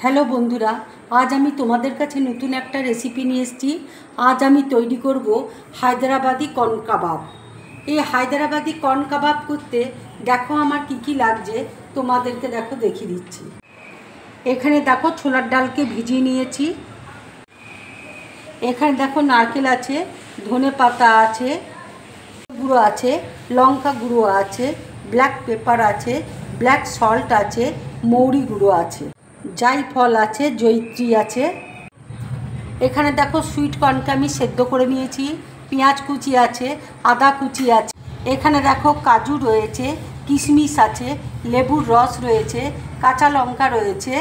Hello বন্ধুরা, আজ আমি তোমাদের কাছে নতুন একটা রেসিপি নিয়ে এসেছি। আজ আমি তৈরি করব হায়দ্রাবাদি কর্ন কাবাব। এই হায়দ্রাবাদি কর্ন কাবাব করতে দেখো আমার কি লাগছে, তোমাদেরকে দেখিয়ে দিচ্ছি। এখানে দেখো ছোলার ডালকে ভিজিয়ে নিয়েছি। এখানে দেখো নারকেল আছে, ধনে পাতা আছে, গুঁড়ো আছে, লঙ্কা গুঁড়ো আছে, ব্ল্যাক পেপার আছে, ব্ল্যাক সল্ট আছে, মৌরি গুঁড়ো আছে, জায়ফল আছে, জয়িত্রী আছে। এখানে দেখো সুইট কর্নকে আমি সেদ্ধ করে নিয়েছি। পেঁয়াজ কুচি আছে, আদা কুচি আছে। এখানে দেখো কাজু রয়েছে, কিশমিশ আছে, লেবুর রস রয়েছে, কাঁচা লঙ্কা রয়েছে।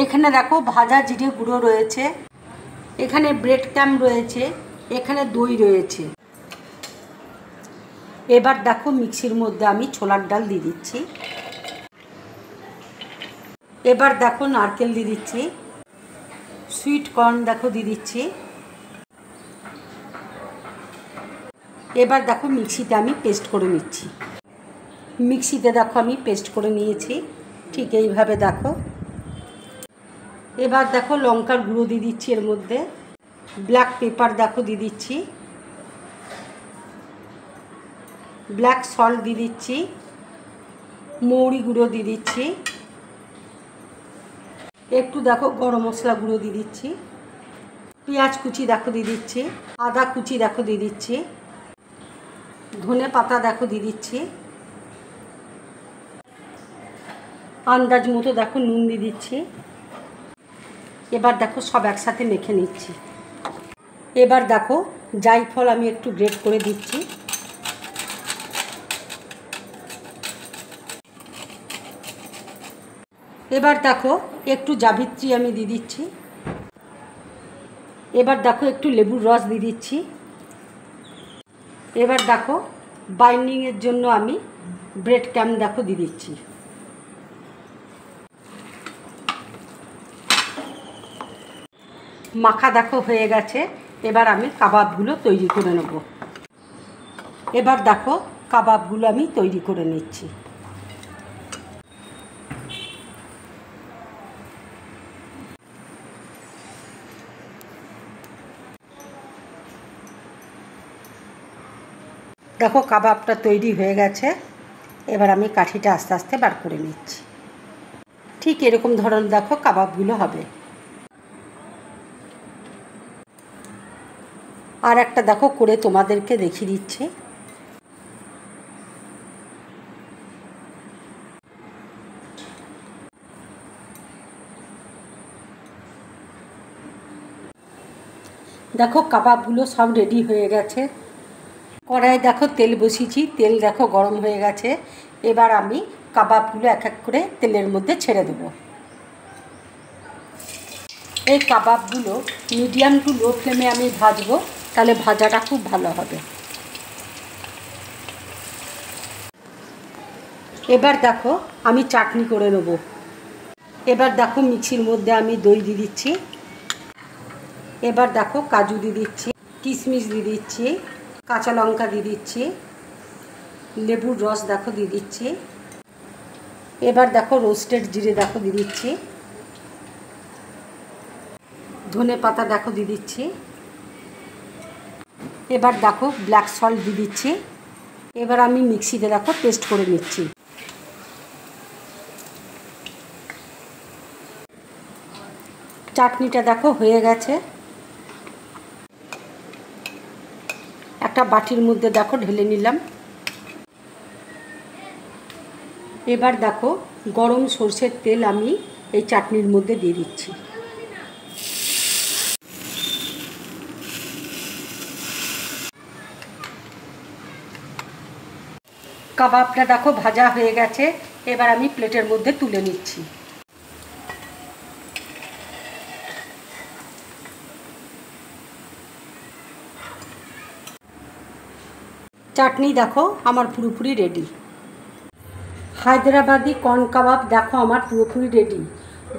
এখানে দেখো ভাজা জিরে গুঁড়ো রয়েছে। এখানে ব্রেড ক্রাম্ব রয়েছে, এখানে দই রয়েছে। এবার দেখো মিক্সির মধ্যে আমি ছোলার ডাল দিয়ে দিচ্ছি। এবার দেখো নারকেল দিয়ে দিচ্ছি, সুইট কর্ন দেখো দিয়ে দিচ্ছি। এবার দেখো মিক্সিতে আমি পেস্ট করে নিচ্ছি। মিক্সিতে দেখো আমি পেস্ট করে নিয়েছি, ঠিক এইভাবে দেখো। এবার দেখো লঙ্কার গুঁড়ো দিয়ে দিচ্ছি, এর মধ্যে ব্ল্যাক পেপার দেখো দিয়ে দিচ্ছি, ব্ল্যাক সল্ট দিয়ে দিচ্ছি, মৌরি গুঁড়ো দিয়ে দিচ্ছি, একটু দেখো গরম মশলা গুঁড়ো দিয়ে দিচ্ছি, পেঁয়াজ কুচি দেখো দিয়ে দিচ্ছি, আদা কুচি দেখো দিয়ে দিচ্ছি, ধনে পাতা দেখো দিয়ে দিচ্ছি, আন্দাজ মতো দেখো নুন দিয়ে দিচ্ছি। এবার দেখো সব একসাথে মেখে নিচ্ছি। এবার দেখো জায়ফল আমি একটু গ্রেট করে দিচ্ছি। এবার দেখো একটু জাবিত্রী আমি দিয়ে দিচ্ছি। এবার দেখো একটু লেবুর রস দিয়ে দিচ্ছি। এবার দেখো বাইন্ডিংয়ের জন্য আমি ব্রেড ক্রাম্ব দেখো দিয়ে দিচ্ছি। মাখা দেখো হয়ে গেছে। এবার আমি কাবাবগুলো তৈরি করে নেব। এবার দেখো কাবাবগুলো আমি তৈরি করে নিচ্ছি। দেখো কাবাবটা তৈরি হয়ে গেছে। এবার আমি কাঠিটা আস্তে আস্তে বার করে নিচ্ছি। ঠিক এরকম ধরনের দেখো কাবাবগুলো হবে। আর একটা দেখো করে তোমাদেরকে দেখিয়ে দিচ্ছি। দেখো কাবাবগুলো সব রেডি হয়ে গেছে। কড়াই দেখো তেল বসিয়েছি, তেল দেখো গরম হয়ে গেছে। এবার আমি কাবাবগুলো এক এক করে তেলের মধ্যে ছেড়ে দেবো। এই কাবাবগুলো মিডিয়াম টু লো ফ্লেমে আমি ভাজবো, তাহলে ভাজাটা খুব ভালো হবে। এবার দেখো আমি চাটনি করে নেব। এবার দেখো মিক্সির মধ্যে আমি দই দিয়ে দিচ্ছি। এবার দেখো কাজু দিয়ে দিচ্ছি, কিশমিশ দিয়ে দিচ্ছি, কাঁচা লঙ্কা দিয়ে দিচ্ছি, লেবুর রস দেখো দিয়ে দিচ্ছি। এবার দেখো রোস্টেড জিরে দেখো দিয়ে দিচ্ছি, ধনে পাতা দেখো দিয়ে দিচ্ছি। এবার দেখো ব্ল্যাক সল্ট দিয়ে দিচ্ছি। এবার আমি মিক্সিতে দেখো পেস্ট করে নিচ্ছি। চাটনিটা দেখো হয়ে গেছে। একটা বাটির মধ্যে দেখো ঢেলে নিলাম। এবার দেখো গরম সরষের তেল আমি এই চাটনির মধ্যে দিয়ে দিচ্ছি। কাবাবটা দেখো ভাজা হয়ে গেছে। এবার আমি প্লেটের মধ্যে তুলে নিচ্ছি। চাটনি দেখো আমার পুরোপুরি রেডি। হায়দ্রাবাদি কর্ন কাবাব দেখো আমার পুরোপুরি রেডি।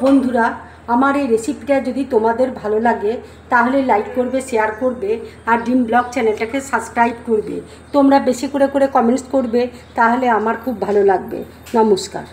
বন্ধুরা, আমার এই রেসিপিটা যদি তোমাদের ভালো লাগে তাহলে লাইক করবে, শেয়ার করবে, আর ড্রিম ব্লগ চ্যানেলটাকে সাবস্ক্রাইব করবে। তোমরা বেশি করে কমেন্টস করবে, তাহলে আমার খুব ভালো লাগবে। নমস্কার।